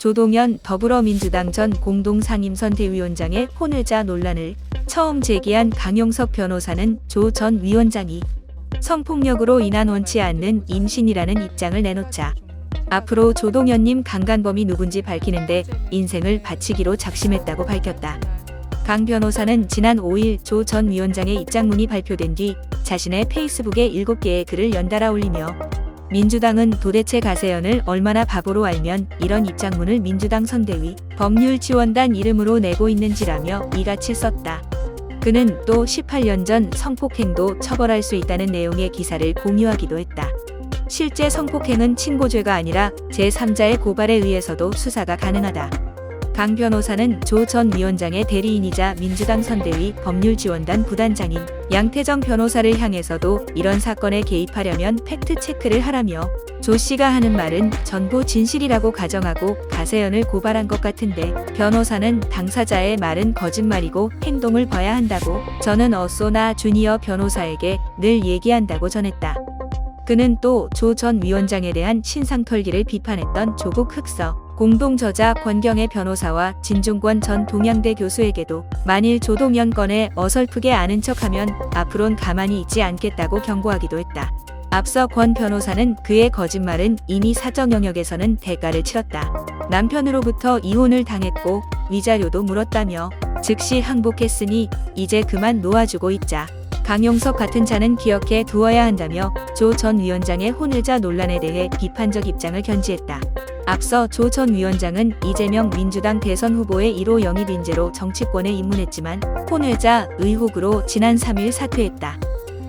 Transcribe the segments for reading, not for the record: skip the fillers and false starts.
조동연 더불어민주당 전 공동상임선대위원장의 혼외자 논란을 처음 제기한 강용석 변호사는 조 전 위원장이 성폭력으로 인한 원치 않는 임신이라는 입장을 내놓자 앞으로 조동연님 강간범이 누군지 밝히는데 인생을 바치기로 작심했다고 밝혔다. 강 변호사는 지난 5일 조 전 위원장의 입장문이 발표된 뒤 자신의 페이스북에 7개의 글을 연달아 올리며 민주당은 도대체 가세연을 얼마나 바보로 알면 이런 입장문을 민주당 선대위 법률지원단 이름으로 내고 있는지라며 이같이 썼다. 그는 또 18년 전 성폭행도 처벌할 수 있다는 내용의 기사를 공유하기도 했다. 실제 성폭행은 친고죄가 아니라 제3자의 고발에 의해서도 수사가 가능하다. 강 변호사는 조 전 위원장의 대리인이자 민주당 선대위 법률지원단 부단장인 양태정 변호사를 향해서도 이런 사건에 개입하려면 팩트체크를 하라며 조 씨가 하는 말은 전부 진실이라고 가정하고 가세연을 고발한 것 같은데 변호사는 당사자의 말은 거짓말이고 행동을 봐야 한다고 저는 어쏘나 주니어 변호사에게 늘 얘기한다고 전했다. 그는 또 조 전 위원장에 대한 신상털기를 비판했던 조국 흑서 공동저자 권경애 변호사와 진중권 전 동양대 교수에게도 만일 조동연 건에 어설프게 아는 척하면 앞으론 가만히 있지 않겠다고 경고하기도 했다. 앞서 권 변호사는 그의 거짓말은 이미 사적 영역에서는 대가를 치렀다. 남편으로부터 이혼을 당했고 위자료도 물었다며 즉시 항복했으니 이제 그만 놓아주고 있자. 강용석 같은 자는 기억해 두어야 한다며 조 전 위원장의 혼외자 논란에 대해 비판적 입장을 견지했다. 앞서 조 전 위원장은 이재명 민주당 대선 후보의 1호 영입 인재로 정치권에 입문했지만 혼외자 의혹으로 지난 3일 사퇴했다.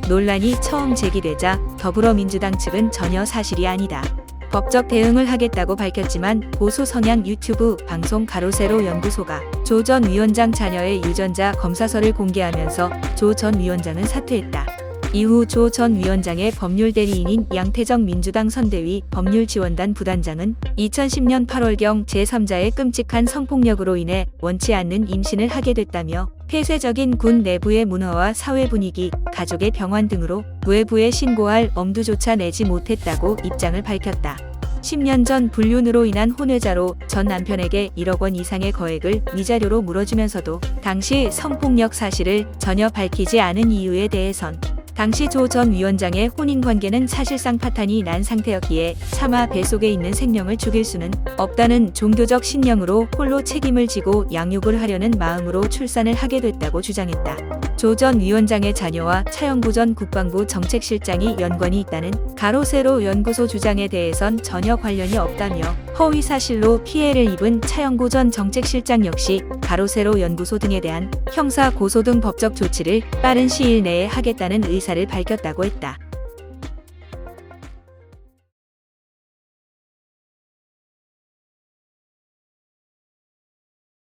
논란이 처음 제기되자 더불어민주당 측은 전혀 사실이 아니다. 법적 대응을 하겠다고 밝혔지만 보수 성향 유튜브 방송 가로세로 연구소가 조 전 위원장 자녀의 유전자 검사서를 공개하면서 조 전 위원장은 사퇴했다. 이후 조 전 위원장의 법률 대리인인 양태정 민주당 선대위 법률지원단 부단장은 2010년 8월경 제3자의 끔찍한 성폭력으로 인해 원치 않는 임신을 하게 됐다며 폐쇄적인 군 내부의 문화와 사회 분위기, 가족의 병환 등으로 외부에 신고할 엄두조차 내지 못했다고 입장을 밝혔다. 10년 전 불륜으로 인한 혼외자로 전 남편에게 1억 원 이상의 거액을 위자료로 물어주면서도 당시 성폭력 사실을 전혀 밝히지 않은 이유에 대해선 당시 조 전 위원장의 혼인관계는 사실상 파탄이 난 상태였기에 차마 뱃속에 있는 생명을 죽일 수는 없다는 종교적 신념으로 홀로 책임을 지고 양육을 하려는 마음으로 출산을 하게 됐다고 주장했다. 조 전 위원장의 자녀와 차영구 전 국방부 정책실장이 연관이 있다는 가로세로 연구소 주장에 대해선 전혀 관련이 없다며 허위 사실로 피해를 입은 차영구 전 정책실장 역시 가로세로 연구소 등에 대한 형사 고소 등 법적 조치를 빠른 시일 내에 하겠다는 의사를 밝혔다고 했다.